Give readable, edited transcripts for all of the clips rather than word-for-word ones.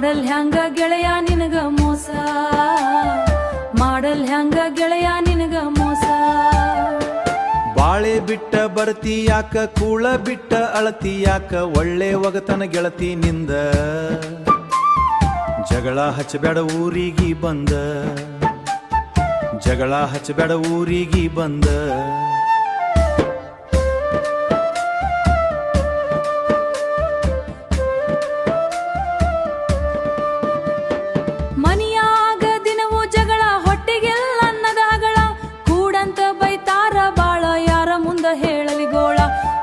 ಮಾಡಲ್ ಹ್ಯಾಂಗ ಗೆಳೆಯ ನಿನಗ ಮೋಸ, ಮಾಡಲ್ ಹ್ಯಾಂಗ ಗೆಳೆಯ ನಿನಗ ಮೋಸ. ಬಾಳೆ ಬಿಟ್ಟ ಬರ್ತಿ ಯಾಕ, ಕೂಳ ಬಿಟ್ಟ ಅಳತಿ ಯಾಕ, ಒಳ್ಳೆ ಒಗತನ ಗೆಳತಿ ನಿಂದ. ಜಗಳ ಹಚ್ಚಬೇಡ ಊರಿಗಿ ಬಂದ, ಜಗಳ ಹಚ್ಚಬೇಡ ಊರಿಗಿ ಬಂದ. ಮನಿಯಾಗ ದಿನವೂ ಜಗಳ, ಹೊಟ್ಟೆಗೆಲ್ಲ ಅನ್ನದಾಗಳ, ಕೂಡಂತ ಬೈತಾರ ಬಾಳ, ಯಾರ ಮುಂದ ಹೇಳಲಿ ಗೋಳ.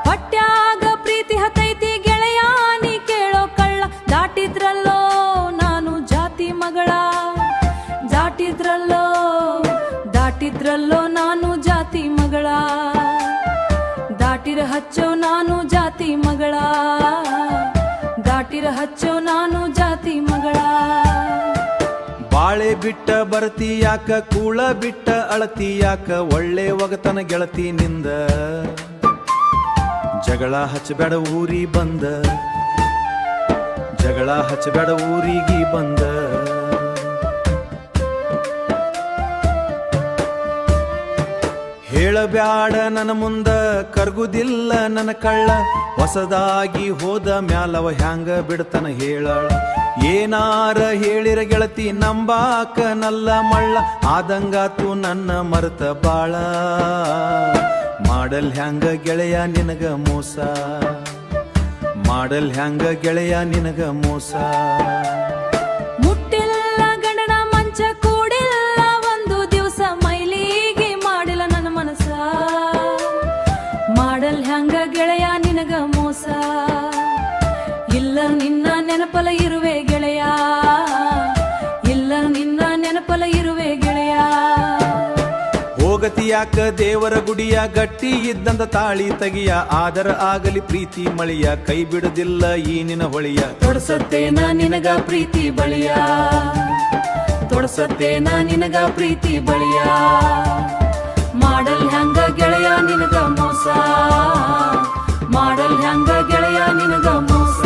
ಹೊಟ್ಯಾಗ ಪ್ರೀತಿ ಹತೈತಿ ಗೆಳೆಯ ನೀ ಕೇಳೋ ಕಳ್ಳ, ದಾಟಿದ್ರಲ್ಲೋ ನಾನು ಜಾತಿ ಮಗಳ, ದಾಟಿದ್ರಲ್ಲೋ ದಾಟಿದ್ರಲ್ಲೋ ನಾನು ಜಾತಿ ಮಗಳ, ದಾಟಿರ ಹಚ್ಚೋ ನಾನು ಜಾತಿ ಮಗಳ, ದಾಟಿರ ಹಚ್ಚೋ ನಾನು ಜಾತಿ ಮಗಳ. ಬಾಳೆ ಬಿಟ್ಟ ಬರ್ತಿ ಯಾಕ, ಕೂಳ ಬಿಟ್ಟ ಅಳತಿ ಯಾಕ, ಒಳ್ಳೆ ಒಗತನ ಗೆಳತಿ ನಿಂದ. ಜಗಳ ಹಚ್ಚಬೇಡ ಊರಿ ಬಂದ, ಜಗಳ ಹಚ್ಚಬೇಡ ಊರಿಗಿ ಬಂದ. ಹೇಳಬ್ಯಾಡ ನನ್ನ ಮುಂದ, ಕರ್ಗುದಿಲ್ಲ ನನ್ನ ಕಳ್ಳ, ಹೊಸದಾಗಿ ಹೋದ ಮ್ಯಾಲವ ಹ್ಯಾಂಗ ಬಿಡ್ತನ ಹೇಳಾಳ. ಏನಾರ ಹೇಳಿರ ಗೆಳತಿ ನಂಬಾಕ ನಲ್ಲ ಮಳ್ಳ, ಆದಂಗಾತು ನನ್ನ ಮರೆತ ಬಾಳ. ಮಾಡಲ್ ಹ್ಯಾಂಗ ಗೆಳೆಯ ನಿನಗ ಮೋಸ, ಮಾಡಲ್ ಹ್ಯಾಂಗ ಗೆಳೆಯ ನಿನಗ ಮೋಸ. ಮುಟ್ಟಿಲ್ಲ ಗಂಡನ ಮಂಚ, ಕೂಡಿಲ್ಲ ಒಂದು ದಿವಸ, ಮೈಲಿಗೆ ಮಾಡಿಲ್ಲ ನನ್ನ ಮನಸ. ಮಾಡಲ್ ಹ್ಯಾಂಗ ಗೆಳೆಯ ನಿನಗ ಮೋಸ, ಇಲ್ಲ ನಿನ್ನ ನೆನಪಲ ಇರುವೆ ಗೆಳೆಯ, ಇಲ್ಲ ನಿನ್ನ ನೆನಪಲ ಇರುವೆ ಗೆಳೆಯ. ಹೋಗತಿ ಯಾಕ ದೇವರ ಗುಡಿಯ, ಗಟ್ಟಿ ಇದ್ದಂತ ತಾಳಿ ತಗಿಯ, ಆದರ ಆಗಲಿ ಪ್ರೀತಿ ಮಳಿಯ, ಕೈ ಬಿಡುದಿಲ್ಲ ಈ ನಿನ ಹೊಳಿಯ. ತೊಡಸತ್ತೇನ ನಿನಗ ಪ್ರೀತಿ ಬಳಿಯ, ತೊಡಸತ್ತೇನ ನಿನಗ ಪ್ರೀತಿ ಬಳಿಯ. ಮಾಡಲ್ ಹ್ಯಾಂಗ ಗೆಳೆಯ ನಿನಗ ಮೋಸ, ಮಾಡಲ್ ಹ್ಯಾಂಗ ಗೆಳೆಯ ನಿನಗ ಮೋಸ.